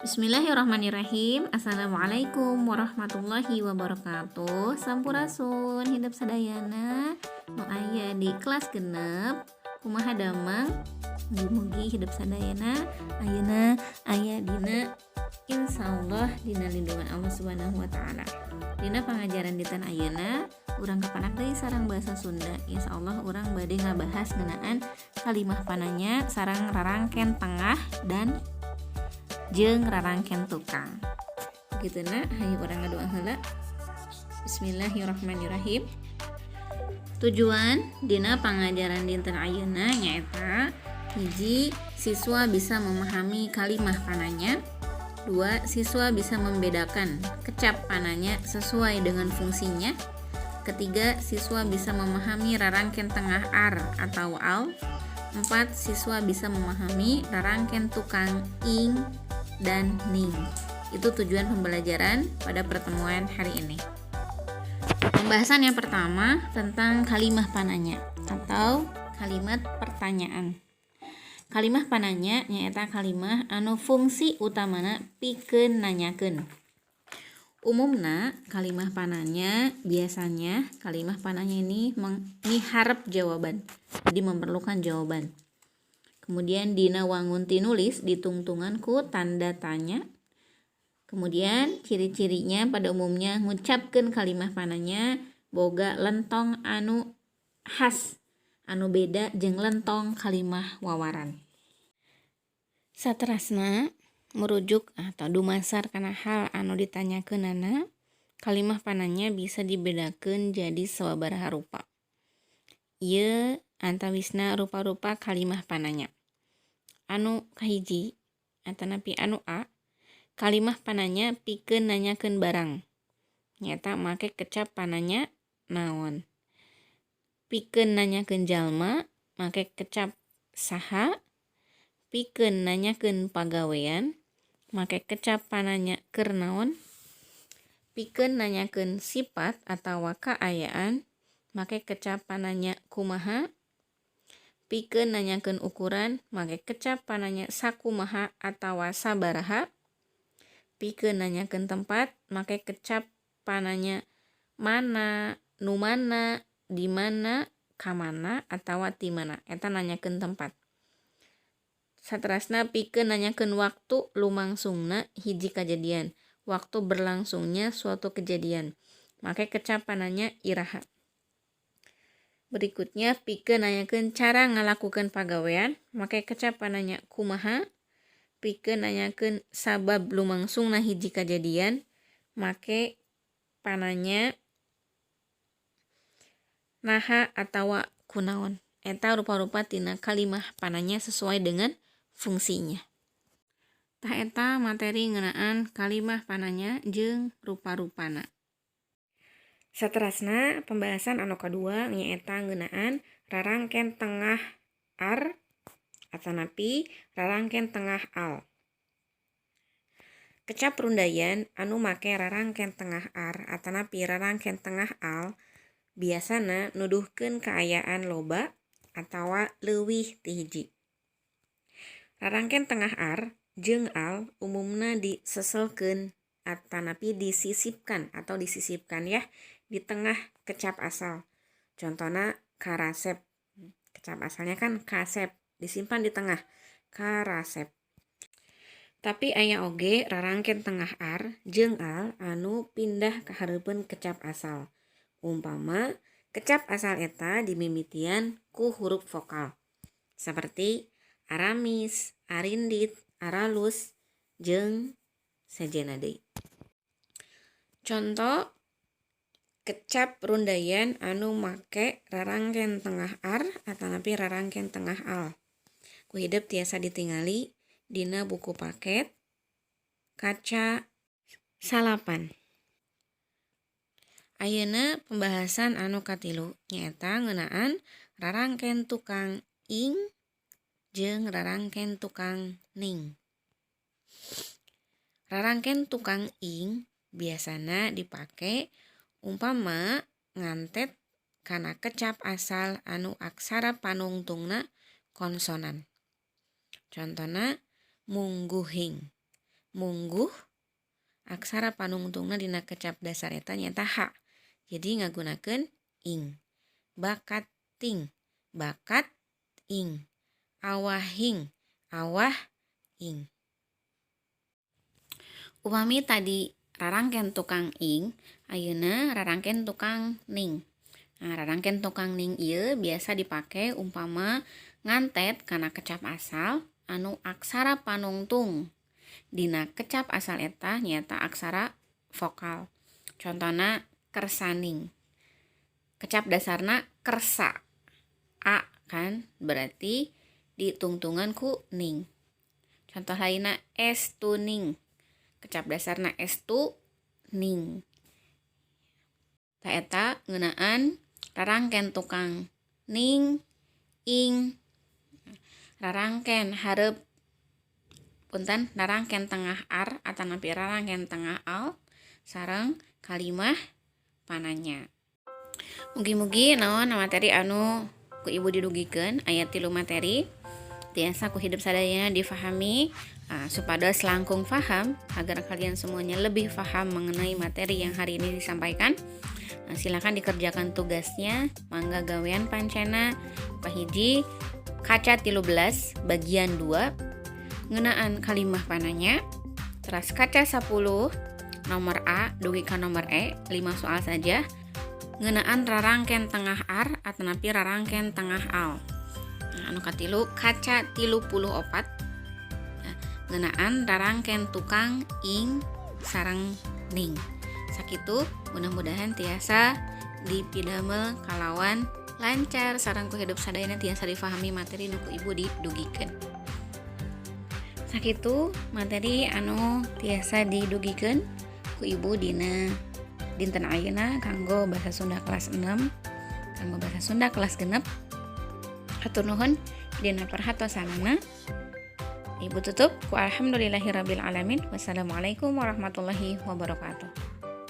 Bismillahirrahmanirrahim. Assalamualaikum warahmatullahi wabarakatuh. Sampurasun hidup sadayana nu aya di kelas genep kumaha damang mugi-mugi hidup sadayana ayeuna aya dina insyaallah dina lindungan Allah Subhanahu wa taala. Dina pangajaran dinten ayeuna urang kapanak deui sareng bahasa Sunda. Insyaallah urang bade ngabahas ngeunaan kalimah pananya sareng rarangken tengah dan jeung rarangken tukang. Begitu hayu urang ngadoa heula. Bismillahirrahmanirrahim. Tujuan dina pangajaran dinten ayeuna nyaeta hiji, siswa bisa memahami kalimah pananya. 2. Siswa bisa membedakan kecap pananya sesuai dengan fungsinya. Ketiga, siswa bisa memahami rarangken tengah ar atau al. 4. Siswa bisa memahami rarangken tukang ing dan ning. Itu tujuan pembelajaran pada pertemuan hari ini. Pembahasan yang pertama tentang kalimah pananya atau kalimat pertanyaan. Kalimah pananya nyaeta kalimah anu fungsi utamana pikeun nanyakeun. Umumna kalimah pananya biasanya kalimah pananya ini miharep jawaban. Jadi memerlukan jawaban. Kemudian dina wangun tinulis ditungtungan ku tanda tanya. Kemudian ciri-cirinya pada umumnya ngucapkeun kalimah pananya boga lentong anu khas, anu beda jeung lentong kalimah wawaran. Saterasna merujuk atau dumasar kana hal anu ditanyakeunana, kalimah pananya bisa dibedakeun jadi sababaraha rupa. Ieu antawisna rupa-rupa kalimah pananya. Anu kahiji atanapi anu A, kalimah pananya pikeun nanyakeun barang. Nyata make kecap pananya naon. Pikeun nanyakeun jalma make kecap saha. Pikeun nanyakeun pagawean make kecap pananya keur naon. Pikeun nanyakeun sifat atawa kaayaan make kecap pananya kumaha. Pikeun nanyakeun ukuran make kecap pananya sakumaha atawa sabaraha. Pikeun nanyakeun tempat make kecap pananya mana, nu mana, di mana, ka mana atawa ti mana. Eta nanyakeun tempat. Saterasna pikeun nanyakeun waktu lumangsungna hiji kajadian. Waktu berlangsungnya suatu kejadian. Make kecap pananya iraha. Berikutnya pikeun nanyakeun cara ngalakukeun pagawean make kecap pananya kumaha. Pikeun nanyakeun sabab lumangsungna hiji kajadian make pananya naha atawa kunaon. Eta rupa-rupa tina kalimah pananya sesuai dengan fungsinya. Tah eta materi ngeunaan kalimah pananya jeung rupa-rupana. Saterasna pembahasan anu kadua nyaeta ngeunaan rarangken tengah ar atanapi rarangken tengah al. Kecap rundayan anu make rarangken tengah ar atanapi rarangken tengah al biasana nuduhkeun kaayaan loba atawa leuwih ti hiji. Rarangken tengah ar jeung al umumna diseselkeun atanapi disisipkan ya di tengah kecap asal. Contohna karasep. Kecap asalnya kan kasep, disimpan di tengah. Karasep. Tapi aya oge rarangken tengah ar jeung al anu pindah ka hareupeun kecap asal. Umpama kecap asal eta dimimitian ku huruf vokal. Seperti aramis, arindit, aralus, jeung sejenna deui. Contoh kecap rundayan anu make rarangken tengah ar atanapi rarangken tengah al. Ku hideuk tiasa ditingali dina buku paket kaca 8. Ayeuna pembahasan anu katilu nyaeta ngeunaan rarangken tukang ing jeung rarangken tukang ning. Rarangken tukang ing biasana dipake umpama ngantet kana kecap asal anu aksara panungtungna konsonan. Contohna mungguhing. mungguh aksara panungtungna dina kecap dasar eta nyaeta H. Jadi ngagunakeun ing. Bakating, bakat ing. Awahing, awah ing. Upami tadi rarangken tukang ing, ayeuna rarangken tukang ning. Nah, rarangken tukang ning ieu biasa dipake umpama ngantet kana kecap asal anu aksara panungtung. Dina kecap asal eta nyaeta aksara vokal. Contohna kersaning. Kecap dasarna kersa. A kan berarti ditungtungan ku ning. Contoh lainna estuning. Kecap dasarna estu ning. Ta eta ngeunaan rarangken tukang ning, ing, rarangken hareup punten rarangken tengah ar atanapi rarangken tengah al sareng kalimah pananya. Mugi-mugi naon materi anu ku ibu didugikeun aya 3 materi tiasa ku hidup sadayana difahami supados langkung faham agar kalian semuanya lebih faham mengenai materi yang hari ini disampaikan. Silakan dikerjakan tugasnya. Mangga gawean pancena pahiji kaca 13 bagian 2 ngeunaan kalimah pananya. Terus kaca 10 nomor A dugi ka nomor E 5 soal saja ngeunaan rarangken tengah ar atanapi rarangken tengah al. Anu katilu kaca 34 ngeunaan rarangken tukang ing sareng ning. Sakitu mudah-mudahan tiasa dipidamel kalawan lancar sareng ku hidup sadayana tiasa difahami materi nu ku ibu didugikeun. Sakitu materi anu tiasa didugikeun ku ibu dina dinten ayeuna kanggo basa Sunda kelas 6, kanggo basa Sunda kelas genep. Hatur nuhun dina perhatosanana. Ibu tutup ku alhamdulillahirabbil alamin. Wassalamualaikum warahmatullahi wabarakatuh.